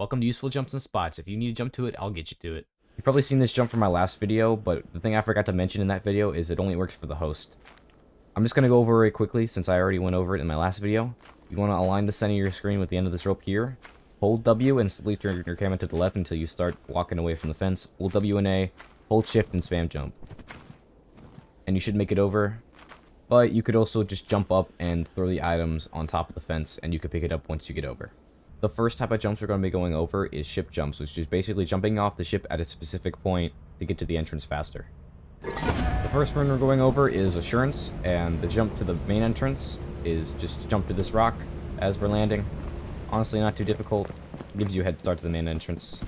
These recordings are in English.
Welcome to Useful Jumps and Spots. If you need to jump to it, I'll get you to it. You've probably seen this jump from my last video, but the thing I forgot to mention in that video is it only works for the host. I'm just going to go over it quickly since I already went over it in my last video. You want to align the center of your screen with the end of this rope here. Hold W and slowly turn your camera to the left until you start walking away from the fence. Hold W and A, hold shift and spam jump. And you should make it over. But you could also just jump up and throw the items on top of the fence and you could pick it up once you get over. The first type of jumps we're going to be going over is ship jumps, which is basically jumping off the ship at a specific point to get to the entrance faster. The first one we're going over is assurance, and the jump to the main entrance is just jump to this rock as we're landing. Honestly, not too difficult. Gives you a head start to the main entrance.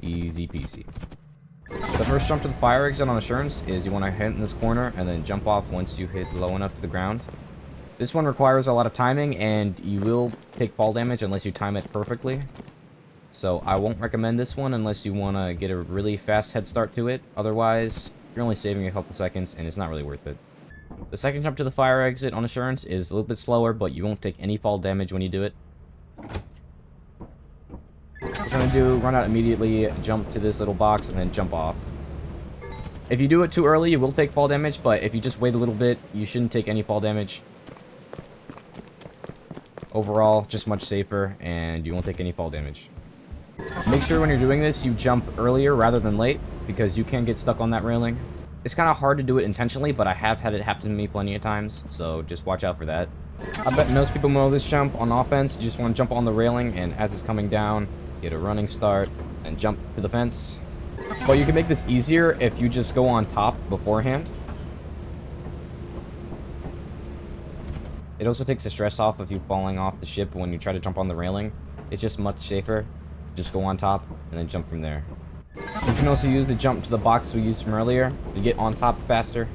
Easy peasy. The first jump to the fire exit on assurance is you want to hit in this corner and then jump off once you hit low enough to the ground. This one requires a lot of timing, and you will take fall damage unless you time it perfectly. So I won't recommend this one unless you want to get a really fast head start to it. Otherwise, you're only saving a couple seconds, and it's not really worth it. The second jump to the fire exit on assurance is a little bit slower, but you won't take any fall damage when you do it. What we're going to do, run out immediately, jump to this little box, and then jump off. If you do it too early, you will take fall damage, but if you just wait a little bit, you shouldn't take any fall damage. Overall, just much safer, and you won't take any fall damage. Make sure when you're doing this, you jump earlier rather than late, because you can get stuck on that railing. It's kind of hard to do it intentionally, but I have had it happen to me plenty of times, so just watch out for that. I bet most people know this jump on offense. You just want to jump on the railing, and as it's coming down, get a running start, and jump to the fence. But you can make this easier if you just go on top beforehand. It also takes the stress off of you falling off the ship when you try to jump on the railing. It's just much safer. Just go on top and then jump from there. You can also use the jump to the box we used from earlier to get on top faster.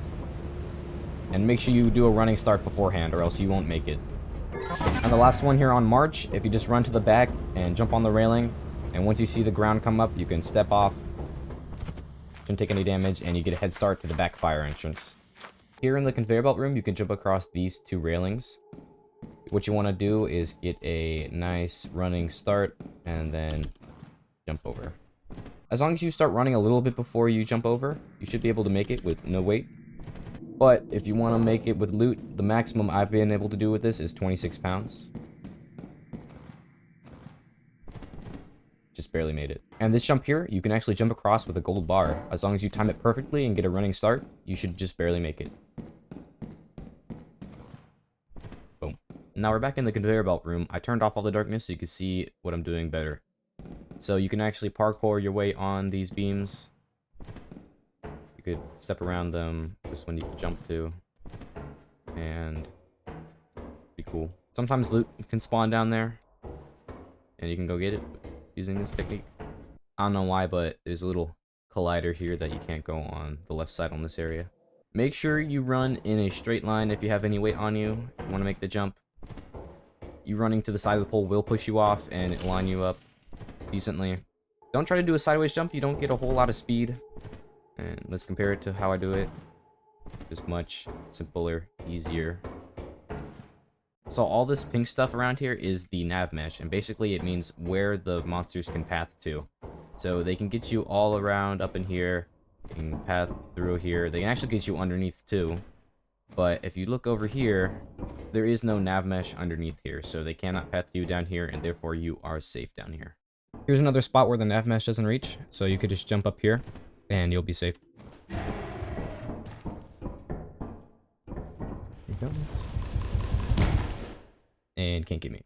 And make sure you do a running start beforehand or else you won't make it. And the last one here on March, if you just run to the back and jump on the railing, and once you see the ground come up, you can step off. Shouldn't take any damage, and you get a head start to the back fire entrance. Here in the conveyor belt room, you can jump across these two railings. What you want to do is get a nice running start and then jump over. As long as you start running a little bit before you jump over, you should be able to make it with no weight. But if you want to make it with loot, the maximum I've been able to do with this is 26 pounds. Just barely made it. And this jump here, you can actually jump across with a gold bar. As long as you time it perfectly and get a running start, you should just barely make it. Boom. Now we're back in the conveyor belt room. I turned off all the darkness so you can see what I'm doing better. So you can actually parkour your way on these beams. You could step around them. This one you can jump to. And be cool. Sometimes loot can spawn down there. And you can go get it using this technique. I don't know why, but there's a little collider here that you can't go on the left side on this area. Make sure you run in a straight line if you have any weight on you. You want to make the jump. You running to the side of the pole will push you off and it'll line you up decently. Don't try to do a sideways jump. You don't get a whole lot of speed. And let's compare it to how I do it. Just much simpler, easier. So all this pink stuff around here is the nav mesh, and basically it means where the monsters can path to. So they can get you all around up in here, they can path through here, they can actually get you underneath too. But if you look over here, there is no nav mesh underneath here, so they cannot path you down here, and therefore you are safe down here. Here's another spot where the nav mesh doesn't reach, so you could just jump up here, and you'll be safe. Here he comes. And can't get me.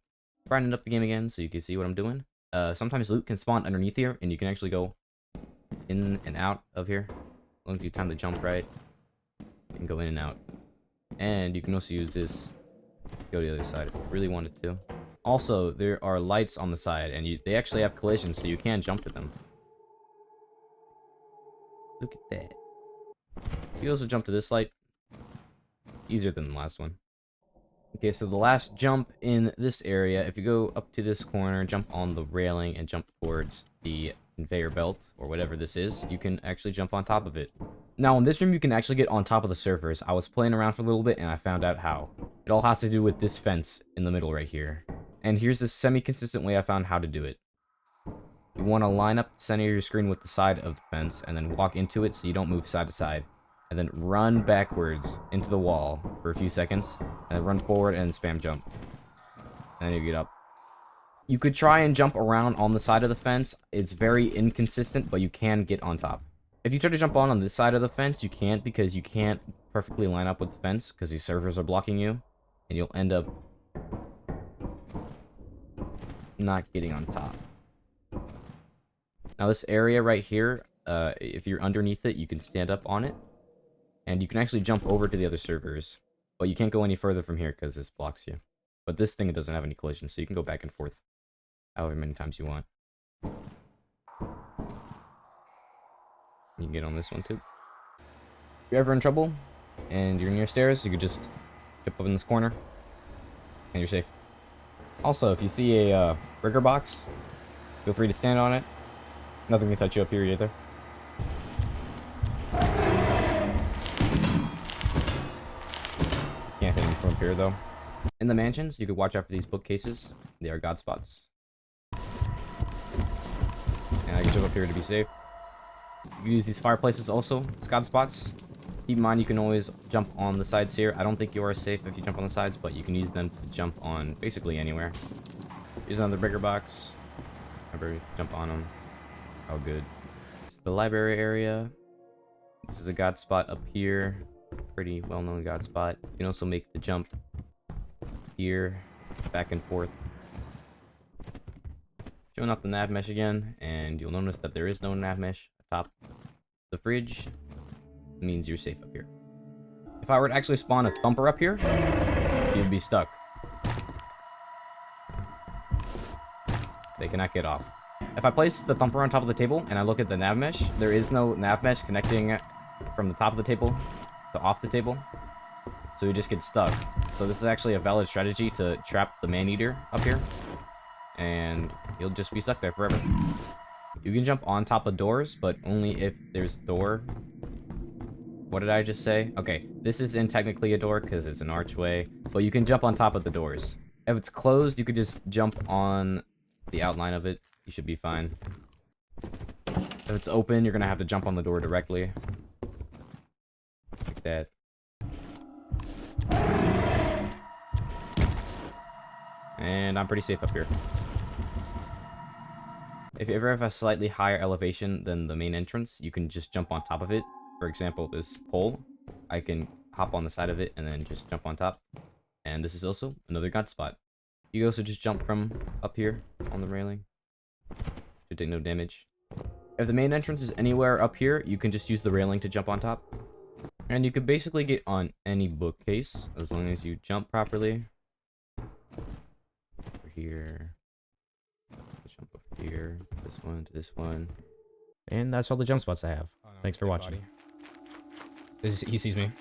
Grinding up the game again so you can see what I'm doing. Sometimes loot can spawn underneath here, and you can actually go in and out of here. As long as you time the jump right, you can go in and out. And you can also use this to go to the other side if you really wanted to. Also, there are lights on the side, and they actually have collisions, so you can jump to them. Look at that. You also jump to this light. Easier than the last one. Okay, so the last jump in this area, if you go up to this corner, jump on the railing, and jump towards the conveyor belt, or whatever this is, you can actually jump on top of it. Now, in this room, you can actually get on top of the servers. I was playing around for a little bit, and I found out how. It all has to do with this fence in the middle right here. And here's the semi-consistent way I found how to do it. You want to line up the center of your screen with the side of the fence, and then walk into it so you don't move side to side. And then run backwards into the wall for a few seconds, and then run forward and spam jump. And then you get up. You could try and jump around on the side of the fence. It's very inconsistent, but you can get on top. If you try to jump on this side of the fence, you can't, because you can't perfectly line up with the fence, because these servers are blocking you, and you'll end up not getting on top. Now this area right here, if you're underneath it, you can stand up on it, and you can actually jump over to the other servers, but you can't go any further from here because this blocks you. But this thing doesn't have any collisions, so you can go back and forth however many times you want. You can get on this one too. If you're ever in trouble and you're near stairs, you could just jump up in this corner and you're safe. Also, if you see a rigger box, feel free to stand on it. Nothing can touch you up here either. Can't hit him from up here though. In the mansions, you could watch out for these bookcases. They are god spots. And I can jump up here to be safe. You can use these fireplaces also as god spots. Keep in mind you can always jump on the sides here. I don't think you are safe if you jump on the sides, but you can use them to jump on basically anywhere. Here's another bigger box. Remember, jump on them. Oh, good. It's the library area. This is a god spot up here. Pretty well-known god spot. You can also make the jump here, back and forth. Showing off the nav mesh again, and you'll notice that there is no nav mesh atop the fridge. Means you're safe up here. If I were to actually spawn a thumper up here, you'd be stuck. They cannot get off. If I place the thumper on top of the table and I look at the nav mesh, there is no nav mesh connecting from the top of the table to off the table. So you just get stuck. So this is actually a valid strategy to trap the man-eater up here. And you'll just be stuck there forever. You can jump on top of doors, but only if there's a door. What did I just say? Okay, this isn't technically a door because it's an archway, but you can jump on top of the doors. If it's closed, you could just jump on the outline of it. You should be fine. If it's open, you're gonna have to jump on the door directly. Like that. And I'm pretty safe up here. If you ever have a slightly higher elevation than the main entrance, you can just jump on top of it. For example, this pole, I can hop on the side of it and then just jump on top. And this is also another god spot. You can also just jump from up here on the railing. Should take no damage. If the main entrance is anywhere up here, you can just use the railing to jump on top. And you could basically get on any bookcase as long as you jump properly. Over here. Jump over here. This one to this one. And that's all the jump spots I have. Thanks for watching. He sees me.